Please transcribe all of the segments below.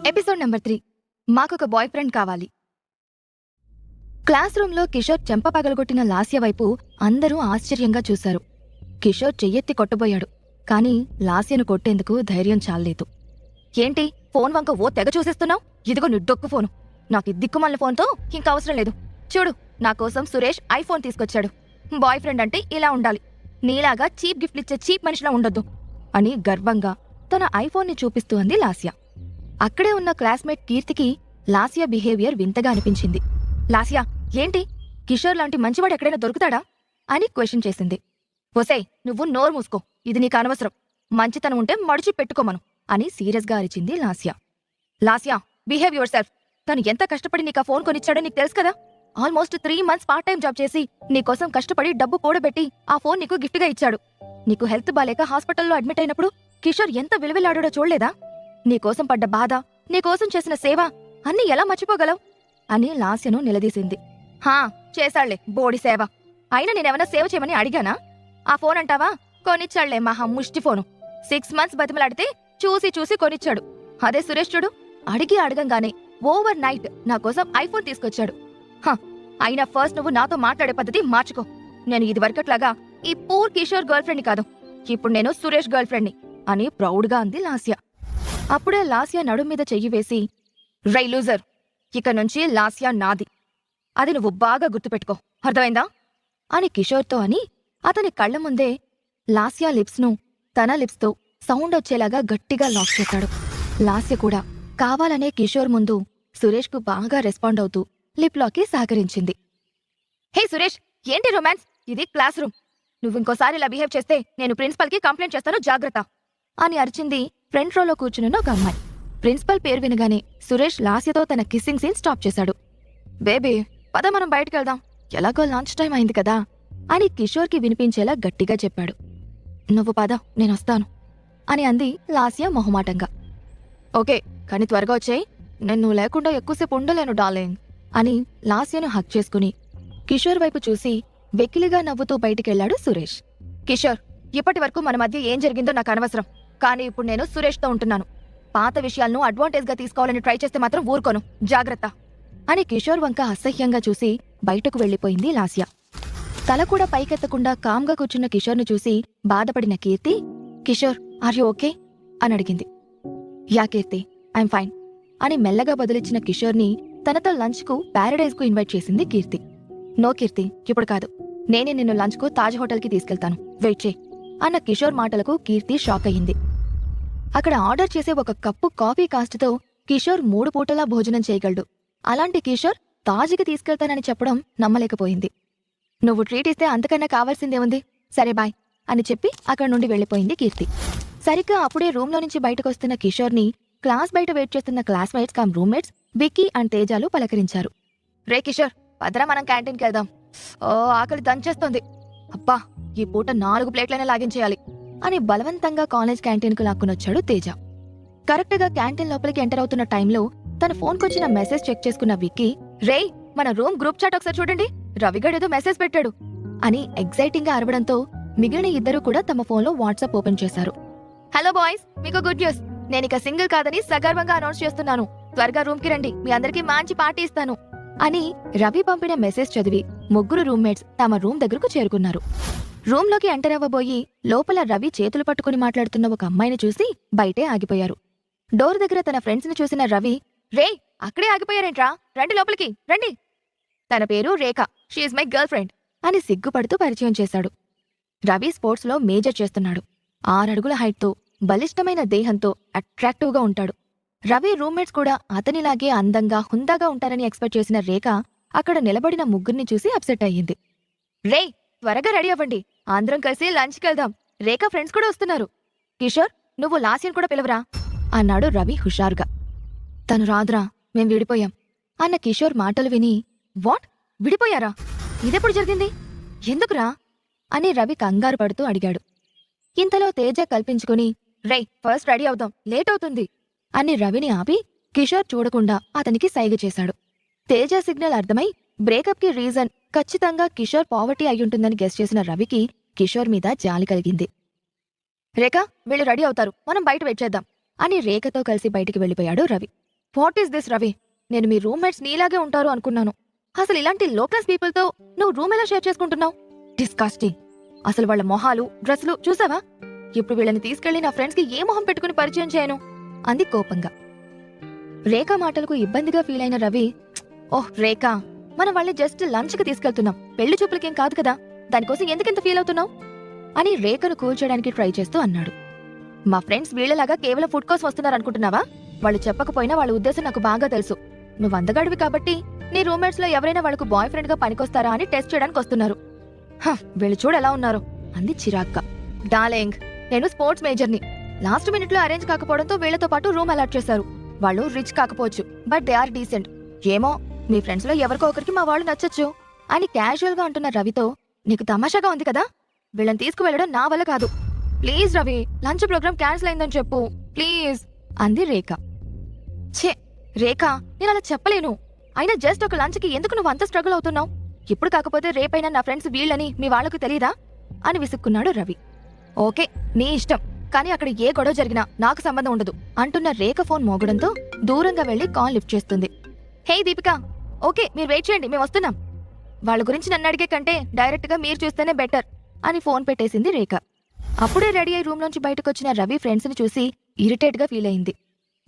Episode number 3. మాకొక boy friend కావాలి. Class రూంలో కిషోర్ చెంప పగలగొట్టిన లాస్య వైపు అందరూ ఆశ్చర్యంగా చూశారు. కిషోర్ చెయ్యెత్తి కొట్టబోయాడు. కాని లాస్యను కొట్టేందుకు ధైర్యం చాలలేదు. ఏంటి ఫోన్ వంక ఓ తెగ చూసేస్తున్నావు? ఇదిగో నీ డొక్కు ఫోను. నాకు దిక్కుమల్ల ఫోన్తో ఇంకా అవసరం లేదు. చూడు, నా కోసం సురేష్ ఐఫోన్ తీసుకొచ్చాడు. బాయ్ ఫ్రెండ్ అంటే ఇలా ఉండాలి. నీలాగా చీప్ గిఫ్ట్లిచ్చే చీప్ మనిషిలా ఉండొద్దు అని గర్వంగా తన ఐఫోన్ని చూపిస్తూ అంది లాస్య. అక్కడే ఉన్న క్లాస్మేట్ కీర్తికి లాస్య బిహేవియర్ వింతగా అనిపించింది. లాస్య, ఏంటి కిషోర్ లాంటి మంచివాడు ఎక్కడైనా దొరుకుతాడా అని క్వశ్చన్ చేసింది. ఒసే, నువ్వు నోరు మూసుకో, ఇది నీకు అనవసరం. మంచితనం ఉంటే మడిచి పెట్టుకోమను అని సీరియస్గా అరిచింది Lasya. Lasya, behave your self. తను ఎంత కష్టపడి నీకు ఆ ఫోన్ కొనిచ్చాడో నీకు తెలుసు కదా. Almost 3 months part time job చేసి నీకోసం కష్టపడి డబ్బు కూడబెట్టి ఆ ఫోన్ నీకు గిఫ్ట్గా ఇచ్చాడు. నీకు హెల్త్ బాలేక హాస్పిటల్లో అడ్మిట్ అయినప్పుడు కిషోర్ ఎంత విలువిలాడాడో చూడలేదా? నీకోసం పడ్డ బాధ, నీకోసం చేసిన సేవ అన్నీ ఎలా మర్చిపోగలవు అని లాస్యను నిలదీసింది. హా, చేశాళ్లే బోడి సేవ. అయినా నేనేమన్నా సేవ చేయమని అడిగానా? ఆ ఫోన్ అంటావా? కొనిచ్చాళ్లే మహా ముష్టి ఫోను. 6 months బతిమలాడితే చూసి చూసి కొనిచ్చాడు. అదే సురేష్ చూడు, అడిగి అడగంగానే ఓవర్ నైట్ నా కోసం ఐఫోన్ తీసుకొచ్చాడు. అయినా ఫస్ట్ నువ్వు నాతో మాట్లాడే పద్ధతి మార్చుకో. నేను ఇది వరకట్లాగా ఈ పూర్ కిషోర్ గర్ల్ ఫ్రెండ్ని కాదు, ఇప్పుడు నేను సురేష్ గర్ల్ ఫ్రెండ్ని అని ప్రౌడ్గా అంది లాస్య. అప్పుడే లాస్య నడుం మీద చెయ్యి వేసి, రై లూజర్, ఇక నుంచి లాస్య నాది, అది నువ్వు బాగా గుర్తుపెట్టుకో, అర్థమైందా అని కిషోర్తో అని అతని కళ్ల ముందే లాస్య లిప్స్ను తన లిప్స్తో సౌండ్ వచ్చేలాగా గట్టిగా లాక్ చేశాడు. లాస్య కూడా కావాలనే కిషోర్ ముందు సురేష్కు బాగా రెస్పాండ్ అవుతూ లిప్లాకి సహకరించింది. హే సురేష్, ఏంటి రొమాన్స్? ఇది క్లాస్ రూమ్. నువ్వింకోసారి ఇలా బిహేవ్ చేస్తే నేను ప్రిన్సిపల్కి కంప్లైంట్ చేస్తాను, జాగ్రత్త అని అరిచింది ఫ్రంట్ రోలో కూర్చునున్న ఒక అమ్మాయి. ప్రిన్సిపల్ పేరు వినగానే సురేష్ లాస్యతో తన కిస్సింగ్ సీన్ స్టాప్ చేశాడు. బేబీ, పద మనం బయటకెళ్దాం, ఎలాగో లంచ్ టైం అయింది కదా అని కిషోర్కి వినిపించేలా గట్టిగా చెప్పాడు. నువ్వు పద, నేనొస్తాను అని అంది లాస్య మొహమాటంగా. ఓకే, కానీ త్వరగా వచ్చేయ్, నేను నువ్వు లేకుండా ఎక్కువసేపు ఉండలేను డార్లింగ్ అని లాస్యను హక్ చేసుకుని కిషోర్ వైపు చూసి వెకిలిగా నవ్వుతూ బయటికెళ్లాడు సురేష్. కిషోర్, ఇప్పటి వరకు మన మధ్య ఏం జరిగిందో నాకు అనవసరం, కానీ ఇప్పుడు నేను సురేష్తో ఉంటున్నాను. పాత విషయాలను అడ్వాంటేజ్గా తీసుకోవాలని ట్రై చేస్తే మాత్రం ఊరుకోను, జాగ్రత్త అని కిషోర్ వంక అసహ్యంగా చూసి బయటకు వెళ్లిపోయింది లాస్య. తల కూడా పైకెత్తకుండా కామ్గా కూర్చున్న కిషోర్ను చూసి బాధపడిన కీర్తి, కిషోర్, ఆర్ యు ఓకే అని అడిగింది. యా కీర్తి, ఐఎమ్ ఫైన్ అని మెల్లగా బదులిచ్చిన కిషోర్ని తనతో లంచ్కు ప్యారడైజ్కు ఇన్వైట్ చేసింది కీర్తి. నో కీర్తి, ఇప్పుడు కాదు, నేనే నిన్ను లంచ్కు తాజ్ హోటల్కి తీసుకెళ్తాను, వెయిట్ చేయి అన్న కిషోర్ మాటలకు కీర్తి షాక్ అయ్యింది. అక్కడ ఆర్డర్ చేసే ఒక కప్పు కాఫీ కాస్ట్తో కిషోర్ 3 పూటలా భోజనం చేయగలడు. అలాంటి కిషోర్ తాజ్కి తీసుకెళ్తానని చెప్పడం నమ్మలేకపోయింది. నువ్వు ట్రీట్ ఇస్తే అంతకన్నా కావాల్సిందేముంది, సరే బాయ్ అని చెప్పి అక్కడి నుండి వెళ్లిపోయింది కీర్తి. సరిగ్గా అప్పుడే రూమ్లో నుంచి బయటకొస్తున్న కిషోర్ని క్లాస్ బయట వెయిట్ చేస్తున్న classmates come roommates Vicky and తేజాలు పలకరించారు. రే కిషోర్, పదరా మనం క్యాంటీన్కి వెళ్దాం, ఓ ఆకలి దంచేస్తోంది, అబ్బా ఈ పూట 4 ప్లేట్లైనా లాగించేయాలి అని బలవంతంగా కాలేజ్ క్యాంటీన్కు లాక్కునొచ్చాడు తేజ. కరెక్ట్గా క్యాంటీన్ లోపలికి ఎంటర్ అవుతున్న టైంలో తన ఫోన్కొచ్చిన మెసేజ్ చెక్ చేసుకున్న విక్కీ, రే మన రూమ్ గ్రూప్ చాట్ ఒకసారి చూడండి, రవిగడేదో మెసేజ్ పెట్టాడు అని ఎగ్జైటింగ్ గా అరవడంతో మిగిలిన ఇద్దరు కూడా తమ ఫోన్లో వాట్సాప్ ఓపెన్ చేశారు. హలో బాయ్స్, మీకు గుడ్ న్యూస్, నేనిక సింగిల్ కాదని సగర్వంగా అనౌన్స్ చేస్తున్నాను, త్వరగా రూమ్కి రండి, మీ అందరికీ మంచి పార్టీ ఇస్తాను అని రవి పంపిన మెసేజ్ చదివి ముగ్గురు రూమ్మేట్స్ తమ రూమ్ దగ్గరకు చేరుకున్నారు. రూమ్లోకి ఎంటర్ అవ్వబోయి లోపల రవి చేతులు పట్టుకుని మాట్లాడుతున్న ఒక అమ్మాయిని చూసి బయటే ఆగిపోయారు. డోర్ దగ్గర తన ఫ్రెండ్స్ ని చూసిన రవి, రే అక్కడే ఆగిపోయారేంట్రా, రండి లోపలికి రండి. తన పేరు రేఖ, షీఈ్ మై గర్ల్ ఫ్రెండ్ అని సిగ్గుపడుతూ పరిచయం చేశాడు. రవి స్పోర్ట్స్లో మేజర్ చేస్తున్నాడు. 6 అడుగుల హైట్తో బలిష్టమైన దేహంతో అట్రాక్టివ్గా ఉంటాడు. రవి రూమ్మేట్స్ కూడా అతనిలాగే అందంగా హుందాగా ఉంటారని ఎక్స్పెక్ట్ చేసిన రేఖ అక్కడ నిలబడిన ముగ్గురిని చూసి అప్సెట్ అయ్యింది. రే త్వరగా రెడీ అవ్వండి, అందరం కలిసి లంచ్కి వెళ్దాం, రేఖ ఫ్రెండ్స్ కూడా వస్తున్నారు. కిషోర్, నువ్వు లాస్యను కూడా పిలవరా అన్నాడు రవి హుషారుగా. తను రాదురా, మేం విడిపోయాం అన్న కిషోర్ మాటలు విని, వాట్, విడిపోయారా, ఇదెప్పుడు జరిగింది, ఎందుకురా అని రవి కంగారు పడుతూ అడిగాడు. ఇంతలో తేజ కల్పించుకుని, రే ఫస్ట్ రెడీ అవుదాం, లేట్ అవుతుంది అని రవిని ఆపి కిషోర్ చూడకుండా అతనికి సైగ చేశాడు. తేజ సిగ్నల్ అర్థమై బ్రేకప్ కి రీజన్ ఖచ్చితంగా కిషోర్ పావర్టీ అయ్యుంటుందని గెస్ చేసిన రవికి కిషోర్ మీద జాలి కలిగింది. రేఖ, వీళ్ళు రెడీ అవుతారు, మనం బయట వెయిట్ చేద్దాం అని రేఖతో కలిసి బయటికి వెళ్ళిపోయాడు Ravi. What is this Ravi? నేను మీ రూమ్మేట్స్ నీలాగే ఉంటారు అనుకున్నాను. అసలు ఇలాంటి లో క్లాస్ పీపుల్తో నువ్వు రూమ్ ఎలా షేర్ చేసుకుంటున్నావు? డిస్కాస్టింగ్. అసలు వాళ్ళ మొహాలు, డ్రెస్సులు చూసావా? ఇప్పుడు వీళ్ళని తీసుకెళ్లి నా ఫ్రెండ్స్ కి ఏ మొహం పెట్టుకుని పరిచయం చేయను అంది కోపంగా. రేఖ మాటలకు ఇబ్బందిగా ఫీల్ అయిన రవి, ఓహ్ రేఖ, మనం వాళ్ళని జస్ట్ లంచ్ కి తీసుకెళ్తున్నాం, పెళ్లి చూపులకేం కాదు కదా, దానికోసం ఎందుకింత ఫీల్ అవుతున్నావు అని రేఖను కూల్చడానికి ట్రై చేస్తూ అన్నాడు. మా ఫ్రెండ్స్ వీళ్ళలాగా కేవలం ఫుడ్ కోసం వస్తున్నారనుకుంటున్నావా? వాళ్ళు చెప్పకపోయినా వాళ్ళ ఉద్దేశం నాకు బాగా తెలుసు. నువ్వు అందగాడివి కాబట్టి నీ రూమ్మేట్స్ లో ఎవరైనా వాళ్ళకు బాయ్ ఫ్రెండ్ గా పనికొస్తారా అని టెస్ట్ చేయడానికి వస్తున్నారు. వీళ్ళు చూడు ఎలా ఉన్నారు అంది చిరాగ్గా. డార్లింగ్, నేను స్పోర్ట్స్ మేజర్ని. లాస్ట్ మినిట్ లో అరేంజ్ కాకపోవడంతో వీళ్లతో పాటు రూమ్ అలాట్ చేశారు. వాళ్ళు రిచ్ కాకపోవచ్చు, బట్ దే ఆర్ డీసెంట్. ఏమో, మీ ఫ్రెండ్స్ లో ఎవరికో ఒకరికి మా వాళ్ళు నచ్చొచ్చు అని క్యాజువల్ గా అంటున్న రవితో, నీకు తమాషాగా ఉంది కదా, వీళ్ళని తీసుకువెళ్లడం నా వల్ల కాదు. Please Ravi, lunch program cancel అయిందని చెప్పు ప్లీజ్ అంది రేఖ. ఛే రేఖ, నేను అలా చెప్పలేను. అయినా జస్ట్ ఒక లంచ్ కి ఎందుకు నువ్వు అంత స్ట్రగుల్ అవుతున్నావు? ఇప్పుడు కాకపోతే రేపైనా నా ఫ్రెండ్స్ వీళ్ళని మీ వాళ్లకు తెలీదా అని విసుక్కున్నాడు రవి. ఓకే, నీ ఇష్టం, కానీ అక్కడ ఏ గొడవ జరిగినా నాకు సంబంధం ఉండదు అంటున్న రేఖ ఫోన్ మోగడంతో దూరంగా వెళ్లి కాల్ లిఫ్ట్ చేస్తుంది. హే దీపిక, ఓకే మీరు వెయిట్ చేయండి, మేము వస్తున్నాం. వాళ్ళ గురించి నన్ను అడిగే కంటే డైరెక్ట్ గా మీరు చూస్తేనే బెటర్ అని ఫోన్ పెట్టేసింది రేఖ. అప్పుడే రెడీ అయి రూమ్ నుంచి బయటకొచ్చిన రవి ఫ్రెండ్స్ ని చూసి ఇరిటేట్ గా ఫీల్ అయింది.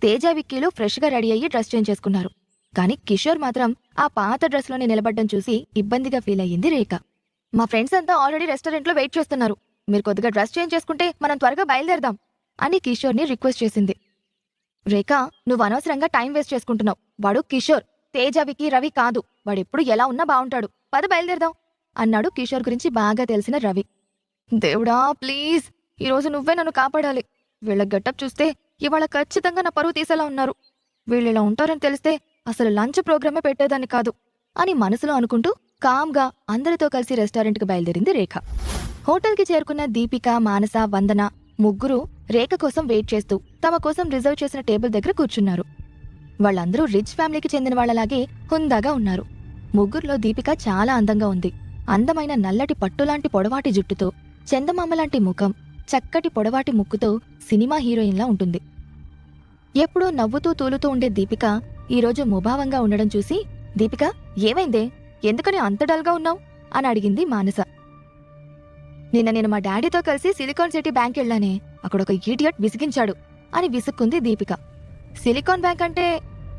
తేజ, విక్కీలు ఫ్రెష్ గా రెడీ అయ్యి డ్రెస్ చేంజ్ చేసుకున్నారు. కానీ కిషోర్ మాత్రం ఆ పాత డ్రెస్ లోనే నిలబడ్డం చూసి ఇబ్బందిగా ఫీల్ అయ్యింది రేఖ. మా ఫ్రెండ్స్ అంతా ఆల్రెడీ రెస్టారెంట్ లో వెయిట్ చేస్తున్నారు, మీరు కొద్దిగా డ్రెస్ చేంజ్ చేసుకుంటే మనం త్వరగా బయలుదేరదాం అని కిషోర్ ని రిక్వెస్ట్ చేసింది. రేఖ, నువ్వు అనవసరంగా టైం వేస్ట్ చేసుకుంటున్నావు. వాడు కిషోర్, తేజ, విక్కీ, రవి కాదు. వాడెప్పుడు ఎలా ఉన్నా బాగుంటాడు, పద బయలుదేరదాం అన్నాడు కిషోర్ గురించి బాగా తెలిసిన రవి. దేవుడా ప్లీజ్, ఈరోజు నువ్వే నన్ను కాపాడాలి. వీళ్ళ గెటప్ చూస్తే ఇవాళ ఖచ్చితంగా నా పరువు తీసేలా ఉన్నారు. వీళ్ళిలా ఉంటారని తెలిస్తే అసలు లంచ్ ప్రోగ్రామే పెట్టేదాన్ని కాదు అని మనసులో అనుకుంటూ కామ్గా అందరితో కలిసి రెస్టారెంట్కి బయలుదేరింది రేఖ. హోటల్కి చేరుకున్న దీపిక, మానస, వందన ముగ్గురు రేఖ కోసం వెయిట్ చేస్తూ తమ కోసం రిజర్వ్ చేసిన టేబుల్ దగ్గర కూర్చున్నారు. వాళ్ళందరూ రిచ్ ఫ్యామిలీకి చెందిన వాళ్లలాగే హుందాగా ఉన్నారు. ముగ్గురులో దీపిక చాలా అందంగా ఉంది. అందమైన నల్లటి పట్టులాంటి పొడవాటి జుట్టుతో, చందమామలాంటి ముఖం, చక్కటి పొడవాటి ముక్కుతో సినిమా హీరోయిన్లా ఉంటుంది. ఎప్పుడూ నవ్వుతూ తూలుతూ ఉండే దీపిక ఈరోజు ముభావంగా ఉండడం చూసి, దీపిక ఏమైందే, ఎందుకని అంత డల్గా ఉన్నావు అని అడిగింది మానస. నిన్న నేను మా డాడీతో కలిసి సిలికాన్ సిటీ బ్యాంక్ వెళ్ళానే, అక్కడొక ఈడియట్ విసిగించాడు అని విసుక్కుంది దీపిక. సిలికాన్ బ్యాంక్ అంటే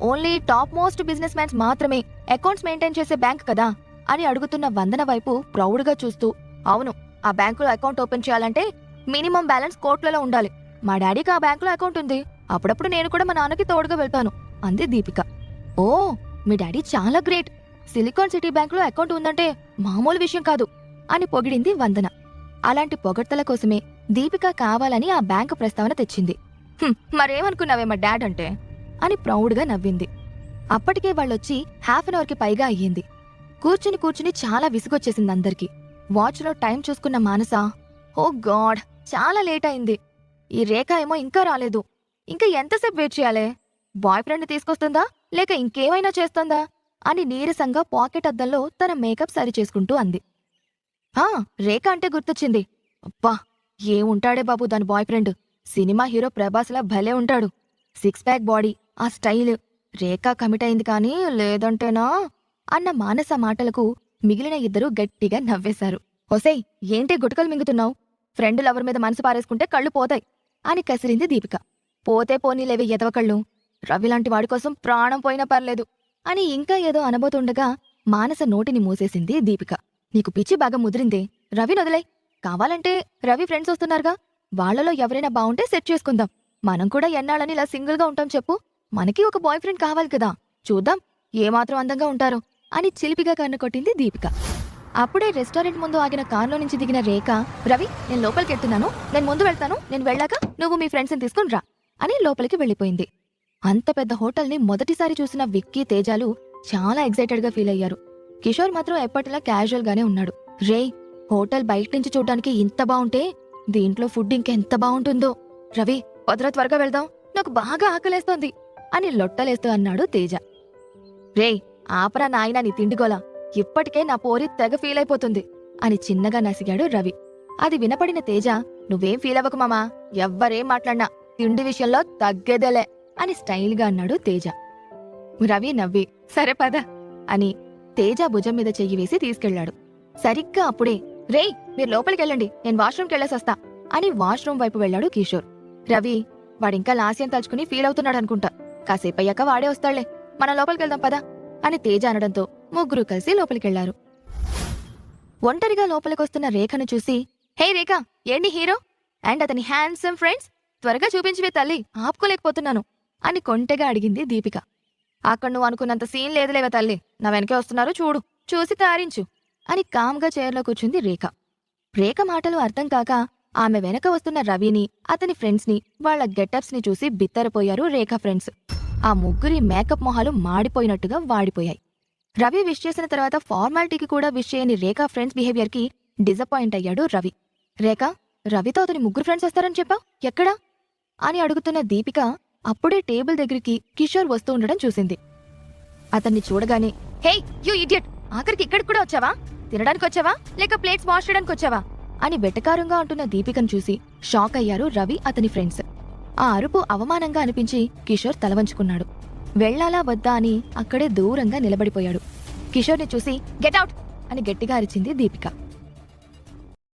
only top most business mans మాత్రమే అకౌంట్స్ మెయింటైన్ చేసే బ్యాంక్ కదా అని అడుగుతున్న వందన వైపు ప్రౌడ్గా చూస్తూ, అవును, ఆ బ్యాంకులో అకౌంట్ ఓపెన్ చేయాలంటే మినిమం బ్యాలెన్స్ కోట్లలో ఉండాలి. మా డాడీకి ఆ బ్యాంకులో అకౌంట్ ఉంది, అప్పుడప్పుడు నేను కూడా మా నాన్నకి తోడుగా వెళ్తాను అంది దీపిక. ఓ, మీ డాడీ చాలా గ్రేట్, సిలికాన్ సిటీ బ్యాంకులో అకౌంట్ ఉందంటే మామూలు విషయం కాదు అని పొగిడింది వందన. అలాంటి పొగడ్తల కోసమే దీపిక కావాలని ఆ బ్యాంకు ప్రస్తావన తెచ్చింది. మరేమనుకున్నావే మా డాడ్ అంటే అని ప్రౌడ్గా నవ్వింది. అప్పటికే వాళ్ళొచ్చి హాఫ్ అన్ అవర్కి పైగా అయ్యింది. కూర్చుని కూర్చుని చాలా విసుగొచ్చేసింది అందరికి. వాచ్లో టైం చూసుకున్న మానస, ఓ గాడ్, చాలా లేట్ అయింది. ఈ రేఖ ఏమో ఇంకా రాలేదు, ఇంకా ఎంతసేపు వెయిట్ చేయాలే? బాయ్ ఫ్రెండ్ తీసుకొస్తుందా లేక ఇంకేమైనా చేస్తుందా అని నీరసంగా పాకెట్ అద్దంలో తన మేకప్ సరి చేసుకుంటూ అంది. రేఖ అంటే గుర్తొచ్చింది. అబ్బా, ఏముంటాడే బాబు దాని బాయ్ ఫ్రెండ్, సినిమా హీరో ప్రభాస్లా భలే ఉంటాడు. 6 ప్యాక్ బాడీ, ఆ స్టైల్. రేఖ కమిట్ అయింది కానీ లేదంటేనా అన్న మానస మాటలకు మిగిలిన ఇద్దరూ గట్టిగా నవ్వేశారు. ఒసేయ్, ఏంటి గుటకలు మింగుతున్నావు? ఫ్రెండ్ లవర్ మీద మనసు పారేసుకుంటే కళ్ళు పోతాయి అని కసిరింది దీపిక. పోతే పోనీలేవే ఎదవకళ్ళు, రవిలాంటి వాడి కోసం ప్రాణం పోయినా పర్లేదు అని ఇంకా ఏదో అనబోతుండగా మానస నోటిని మూసేసింది దీపిక. నీకు పిచ్చి బాగా ముదిరిందే, రవి నొదలై. కావాలంటే రవి ఫ్రెండ్స్ వస్తున్నారుగా, వాళ్లలో ఎవరైనా బావుంటే సెట్ చేసుకుందాం. మనం కూడా ఎన్నాళ్ళని ఇలా సింగిల్గా ఉంటాం చెప్పు? మనకి ఒక బాయ్ ఫ్రెండ్ కావాలి కదా, చూద్దాం ఏమాత్రం అందంగా ఉంటారో అని చిలిపిగా కన్ను కొట్టింది దీపిక. అప్పుడే రెస్టారెంట్ ముందు ఆగిన కారులో నుంచి దిగిన రేఖ, రవి నేను లోపలికెళ్తున్నాను, నేను ముందు వెళ్తాను, నేను వెళ్ళాక నువ్వు మీ ఫ్రెండ్స్ని తీసుకుని రా అని లోపలికి వెళ్ళిపోయింది. అంత పెద్ద హోటల్ని మొదటిసారి చూసిన విక్కీ, తేజాలు చాలా ఎక్సైటెడ్గా ఫీల్ అయ్యారు. కిషోర్ మాత్రం ఎప్పటిలా క్యాజువల్ గానే ఉన్నాడు. రే, హోటల్ బయట నుంచి చూడ్డానికి ఇంత బాగుంటే దీంట్లో ఫుడ్ ఇంకెంత బాగుంటుందో. రవి, వదరా, త్వరగా వెళ్దాం, నాకు బాగా ఆకలేస్తోంది అని లొట్టలేస్తూ అన్నాడు తేజ. రే, ఆపరా నాయనా నీ తిండిగోలా, ఇప్పటికే నా పోరి తెగ ఫీల్ అయిపోతుంది అని చిన్నగా నసిగాడు రవి. అది వినపడిన తేజ, నువ్వేం ఫీల్ అవ్వకు మామా, ఎవ్వరేం మాట్లాడినా తిండి విషయంలో తగ్గేదేలే అని స్టైల్గా అన్నాడు తేజ. రవి నవ్వి సరే పద అని తేజ భుజం మీద చెయ్యి వేసి తీసుకెళ్లాడు. సరిగ్గా అప్పుడే రేయ్ మీరు లోపలికెళ్ళండి, నేను వాష్రూమ్కి వెళ్ళేసొస్తా అని వాష్రూమ్ వైపు వెళ్లాడు కిషోర్. రవి, వాడింకా లాస్యం తలుచుకుని ఫీల్ అవుతున్నాడనుకుంటా, కాసేపయ్యాక వాడే వస్తాడులే, మనం లోపలికెళ్దాం పదా అని తేజ అనడంతో ముగ్గురు కలిసి లోపలికెళ్లారు. ఒంటరిగా లోపలికొస్తున్న రేఖను చూసి, హే రేఖ, ఏంటి హీరో అండ్ అతని హ్యాండ్సమ్ ఫ్రెండ్స్, త్వరగా చూపించివే తల్లి, ఆపుకోలేకపోతున్నాను అని కొంటెగా అడిగింది దీపిక. అక్కడ నువ్వు అనుకున్నంత సీన్ లేదులేవే తల్లి, నా వెనకే వస్తున్నారు చూడు, చూసి తారించు అని కామ్గా చైర్లో కూర్చుంది రేఖ. రేఖ మాటలు అర్థం కాక ఆమె వెనక వస్తున్న రవిని, అతని ఫ్రెండ్స్ని, వాళ్ల గెటప్స్ ని చూసి బిత్తరపోయారు రేఖ ఫ్రెండ్స్. ఆ ముగ్గురి మేకప్ మొహాలు మాడిపోయినట్టుగా వాడిపోయాయి. రవి విష్ చేసిన తర్వాత ఫార్మాలిటీకి కూడా విష్ చేయని రేఖ ఫ్రెండ్స్ బిహేవియర్కి డిసప్పాయింట్ అయ్యాడు రవి. రేఖ, రవితో అతని ముగ్గురు ఫ్రెండ్స్ వస్తారని చెప్పావు, ఎక్కడా అని అడుగుతున్న దీపిక అప్పుడే టేబుల్ దగ్గరికి కిషోర్ వస్తూ ఉండడం చూసింది. అతన్ని చూడగానే, హే యూ ఇడియట్, ఆఖరికి ఇక్కడికి కూడా వచ్చావా, తినడానికి వచ్చావా లేక ప్లేట్స్ వాష్ చేయడానికి వచ్చావా అని వెటకారంగా అంటున్న దీపికను చూసి షాక్ అయ్యారు రవి, అతని ఫ్రెండ్స్. ఆ అరుపు అవమానంగా అనిపించి కిషోర్ తలవంచుకున్నాడు. వెళ్లాలా వద్దా అని అక్కడే దూరంగా నిలబడిపోయాడు. కిషోర్ని చూసి గెట్ అవుట్ అని గట్టిగా అరిచింది దీపిక.